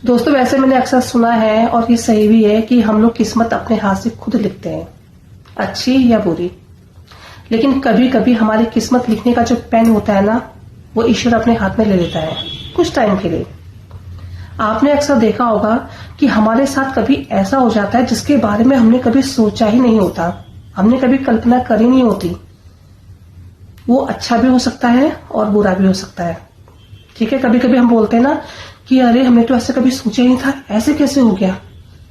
दोस्तों वैसे मैंने अक्सर सुना है और ये सही भी है कि हम लोग किस्मत अपने हाथ से खुद लिखते हैं, अच्छी या बुरी। लेकिन कभी कभी हमारी किस्मत लिखने का जो पेन होता है ना, वो ईश्वर अपने हाथ में ले लेता है कुछ टाइम के लिए। आपने अक्सर देखा होगा कि हमारे साथ कभी ऐसा हो जाता है जिसके बारे में हमने कभी सोचा ही नहीं होता, हमने कभी कल्पना करी नहीं होती। वो अच्छा भी हो सकता है और बुरा भी हो सकता है। ठीक है, कभी कभी हम बोलते हैं ना कि अरे हमने तो ऐसे कभी सोचा ही नहीं था, ऐसे कैसे हो गया,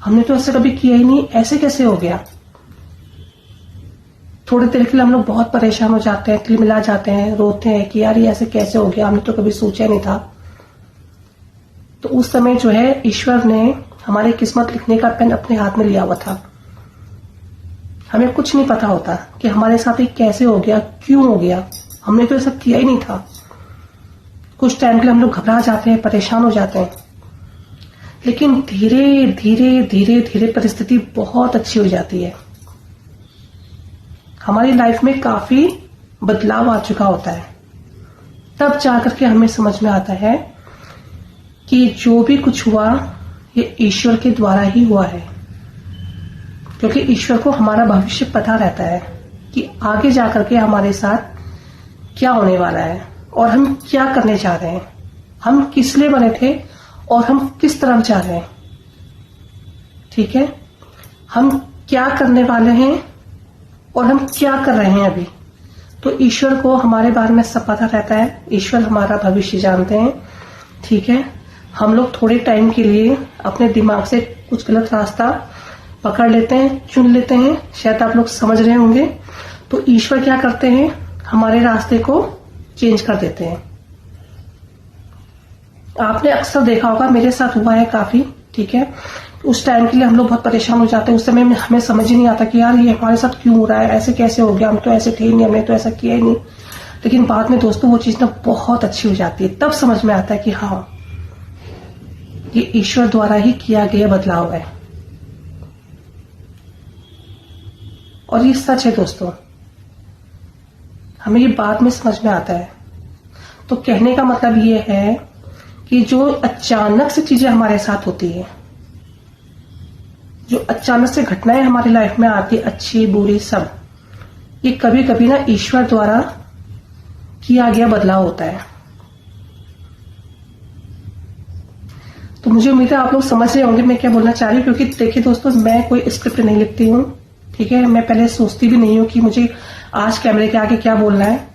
हमने तो ऐसे कभी किया ही नहीं, ऐसे कैसे हो गया। थोड़ी देर के लिए हम लोग बहुत परेशान हो जाते हैं, तिलमिला जाते हैं, रोते हैं कि यार ये ऐसे कैसे हो गया, हमने तो कभी सोचा नहीं था। तो उस समय जो है ईश्वर ने हमारी किस्मत लिखने का पेन अपने हाथ में लिया हुआ था। हमें कुछ नहीं पता होता कि हमारे साथ ये कैसे हो गया, क्यों हो गया, हमने तो ऐसा किया ही नहीं था। कुछ टाइम के लिए हम लोग घबरा जाते हैं, परेशान हो जाते हैं, लेकिन धीरे धीरे धीरे धीरे परिस्थिति बहुत अच्छी हो जाती है। हमारी लाइफ में काफी बदलाव आ चुका होता है। तब जाकर के हमें समझ में आता है कि जो भी कुछ हुआ ये ईश्वर के द्वारा ही हुआ है, क्योंकि ईश्वर को हमारा भविष्य पता रहता है कि आगे जाकर के हमारे साथ क्या होने वाला है और हम क्या करने जा रहे हैं, हम किस लिए बने थे और हम किस तरफ जा रहे हैं। ठीक है, हम क्या करने वाले हैं और हम क्या कर रहे हैं अभी। तो ईश्वर को हमारे बारे में सब पता रहता है, ईश्वर हमारा भविष्य जानते हैं। ठीक है, हम लोग थोड़े टाइम के लिए अपने दिमाग से कुछ गलत रास्ता पकड़ लेते हैं, चुन लेते हैं, शायद आप लोग समझ रहे होंगे। तो ईश्वर क्या करते हैं, हमारे रास्ते को चेंज कर देते हैं। आपने अक्सर देखा होगा, मेरे साथ हुआ है काफी। ठीक है, उस टाइम के लिए हम लोग बहुत परेशान हो जाते हैं। उस समय हमें समझ ही नहीं आता कि यार ये हमारे साथ क्यों हो रहा है, ऐसे कैसे हो गया, हम तो ऐसे थे ही नहीं, हमने तो ऐसा किया ही नहीं। लेकिन बाद में दोस्तों वो चीज ना बहुत अच्छी हो जाती है। तब समझ में आता है कि हाँ, ये ईश्वर द्वारा ही किया गया बदलाव है। और ये सच है दोस्तों, हमें ये बाद में समझ में आता है। तो कहने का मतलब ये है कि जो अचानक से चीजें हमारे साथ होती है, जो अचानक से घटनाएं हमारी लाइफ में आती, अच्छी बुरी सब, ये कभी कभी ना ईश्वर द्वारा किया गया बदलाव होता है। तो मुझे उम्मीद है आप लोग समझ रहे होंगे मैं क्या बोलना चाह रही हूँ। क्योंकि देखिए दोस्तों, मैं कोई स्क्रिप्ट नहीं लिखती हूँ। ठीक है, मैं पहले सोचती भी नहीं हूँ कि मुझे आज कैमरे के आगे क्या बोलना है।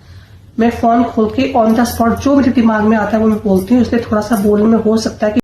मैं फोन खोल के ऑन द स्पॉट जो मेरे दिमाग में आता है वो मैं बोलती हूँ। इसलिए थोड़ा सा बोलने में हो सकता है कि